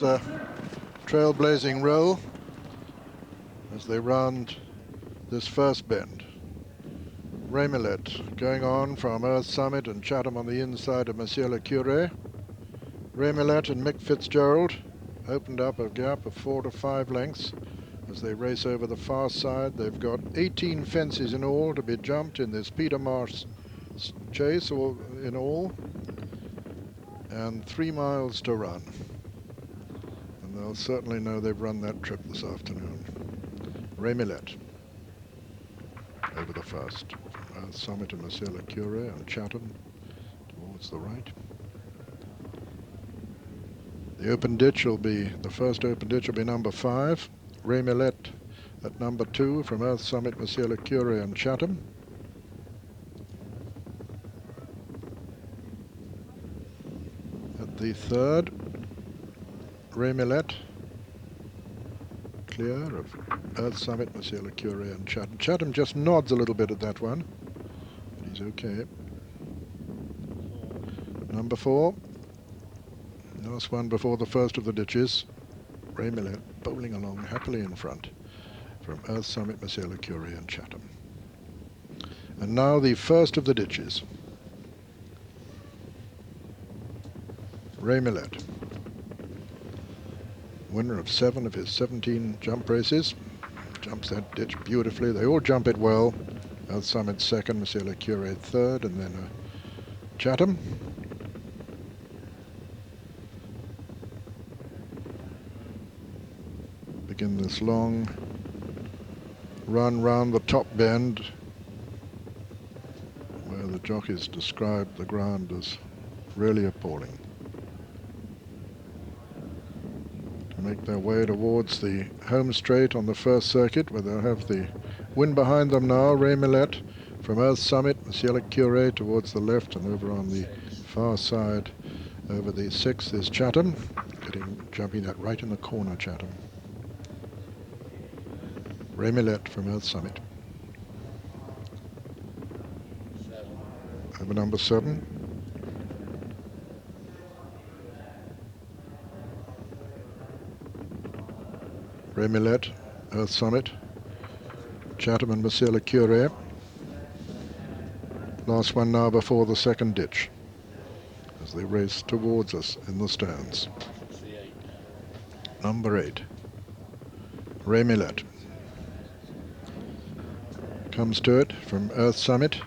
a trailblazing roll as they round this first bend. Rémillet going on from Earth Summit and Chatham on the inside of Monsieur le Curé. Rémillet and Mick Fitzgerald opened up a gap of 4 to 5 lengths as they race over the far side. They've got 18 fences in all to be jumped in this Peter Marsh chase, or in all, and 3 miles to run. And they'll certainly know they've run that trip this afternoon. Rémillet over the first. From Earth Summit and Monsieur le Curé and Chatham towards the right. The open ditch will be, the first open ditch will be number 5. Rémillet at number 2 from Earth Summit, Monsieur le Curé and Chatham. At the third, Rémillet, clear of Earth Summit, Monsieur le Curé and Chatham. Chatham just nods a little bit at that one, but he's okay. Number 4, last one before the first of the ditches. Rémillet bowling along happily in front from Earth Summit, Monsieur le Curé and Chatham. And now the first of the ditches. Rémillet, winner of 7 of his 17 jump races, jumps that ditch beautifully. They all jump it well. Earth Summit second, Monsieur le Curé third, and then Chatham. Begin this long run round the top bend where the jockeys described the ground as really appalling. To make their way towards the home straight on the first circuit, where they'll have the wind behind them now. Rémillet from Earth Summit, Monsieur le Curé towards the left, and over on the far side over the 6th is Chatham, jumping that right in the corner, Chatham. Rémillet from Earth Summit. Over number 7. Rémillet, Earth Summit, Chatham and Monsieur le Curé. Last one now before the second ditch as they race towards us in the stands. Number 8. Rémillet comes to it from Earth Summit,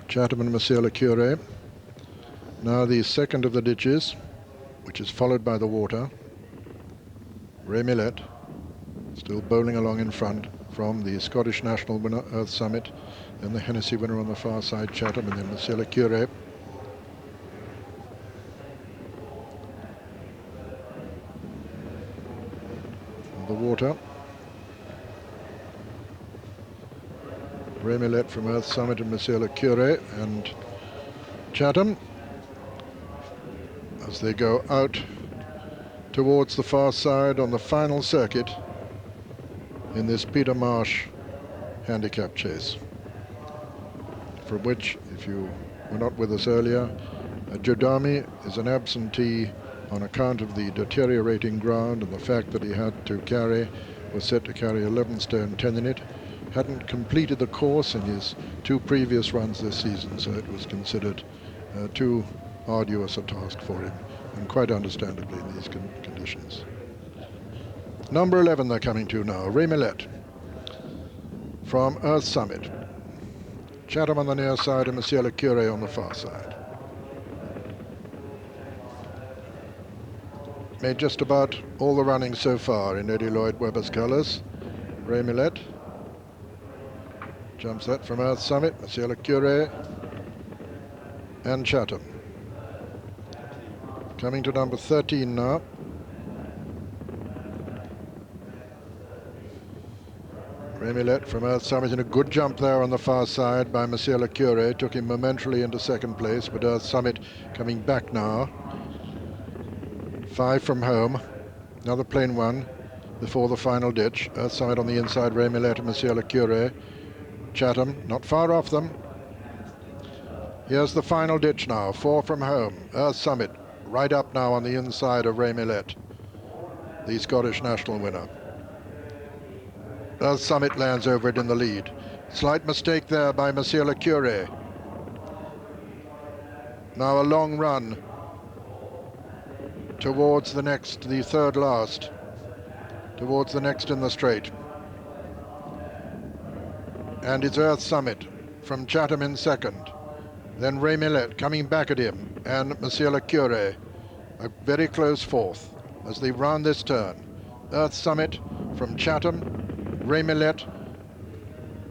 Chatham and Monsieur le Curé. Now the second of the ditches, which is followed by the water. Rémillet still bowling along in front from the Scottish National winner, Earth Summit, then the Hennessy winner on the far side, Chatham, and then Monsieur le Curé. The water. Rémillet from Earth Summit and Monsieur le Curé and Chatham as they go out towards the far side on the final circuit in this Peter Marsh handicap chase, from which, if you were not with us earlier, Jodami is an absentee on account of the deteriorating ground and the fact that he had to carry, was set to carry 11 stone 10 in it. Hadn't completed the course in his 2 previous runs this season, so it was considered too arduous a task for him, and quite understandably in these conditions. Number 11 they're coming to now, Rémillet from Earth Summit, Chatham on the near side and Monsieur le Curé on the far side. Made just about all the running so far in Eddie Lloyd Webber's colours. Rémillet jumps that from Earth Summit, Monsieur le Curé and Chatham. Coming to number 13 now. Rémillet from Earth Summit in a good jump there on the far side by Monsieur le Curé. Took him momentarily into second place, but Earth Summit coming back now. 5 from home. Another plain one before the final ditch. Earth Summit on the inside, Rémillet and Monsieur le Curé. Chatham not far off them. Here's the final ditch now, 4 from home. Earth Summit right up now on the inside of Rémillet. the Scottish national winner. Earth Summit lands over it in the lead. Slight mistake there by Monsieur Le Cure. Now a long run towards the next, the third last, towards the next in the straight. And it's Earth Summit from Chatham in second. Then Ray Millet coming back at him, and Monsieur Le Cure, a very close fourth as they round this turn. Earth Summit from Chatham, Ray Millet,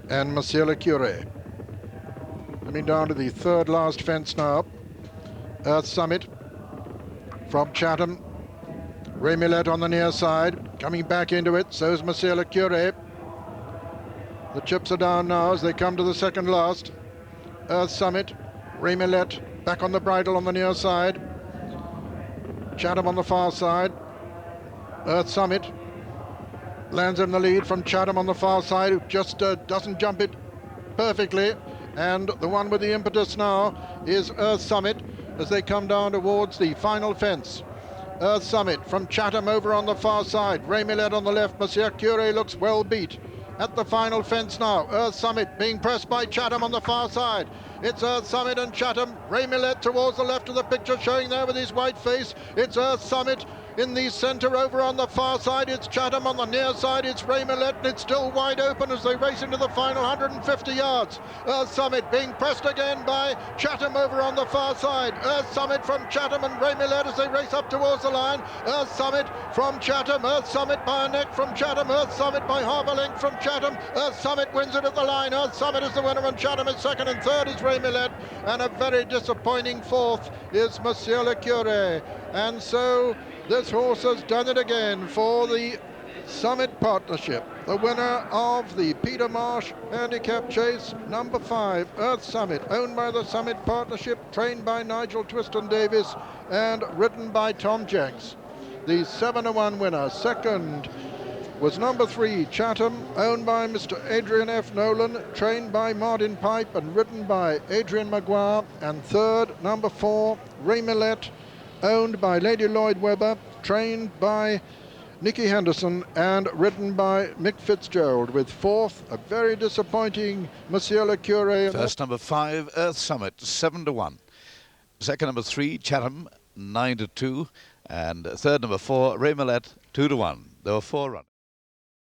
and Monsieur Le Cure. Coming down to the third last fence now. Earth Summit from Chatham, Ray Millet on the near side, coming back into it, so is Monsieur Le Cure. The chips are down now as they come to the second last. Earth Summit, Ray Millet back on the bridle on the near side. Chatham on the far side. Earth Summit lands in the lead from Chatham on the far side, who just doesn't jump it perfectly. And the one with the impetus now is Earth Summit as they come down towards the final fence. Earth Summit from Chatham over on the far side. Ray Millet on the left. Monsieur Cure looks well beat. At the final fence now, Earth Summit being pressed by Chatham on the far side. It's Earth Summit and Chatham. Ray Millet towards the left of the picture, showing there with his white face. It's Earth Summit in the centre over on the far side. It's Chatham on the near side. It's Ray Millet, and it's still wide open as they race into the final 150 yards. Earth Summit being pressed again by Chatham over on the far side. Earth Summit from Chatham and Ray Millet as they race up towards the line. Earth Summit from Chatham. Earth Summit by a neck from Chatham. Earth Summit by half a length from Chatham. Earth Summit wins it at the line. Earth Summit is the winner, and Chatham is second, and third is Ray Millet, and a very disappointing fourth is Monsieur Le Cure. And so this horse has done it again for the Summit Partnership. The winner of the Peter Marsh Handicap Chase, number 5, Earth Summit, owned by the Summit Partnership, trained by Nigel Twiston Davies, and ridden by Tom Jenks. The 7-1 winner. Second was number 3, Chatham, owned by Mr. Adrian F. Nolan, trained by Martin Pipe and ridden by Adrian Maguire. And third, number 4, Ray Millet, owned by Lady Lloyd Webber, trained by Nicky Henderson and ridden by Mick Fitzgerald. With fourth, a very disappointing Monsieur Le Cure. First, number 5, Earth Summit, 7-1. Second, number 3, Chatham, 9-2. And third, number 4, Ray Millet, 2-1. There were 4 runners.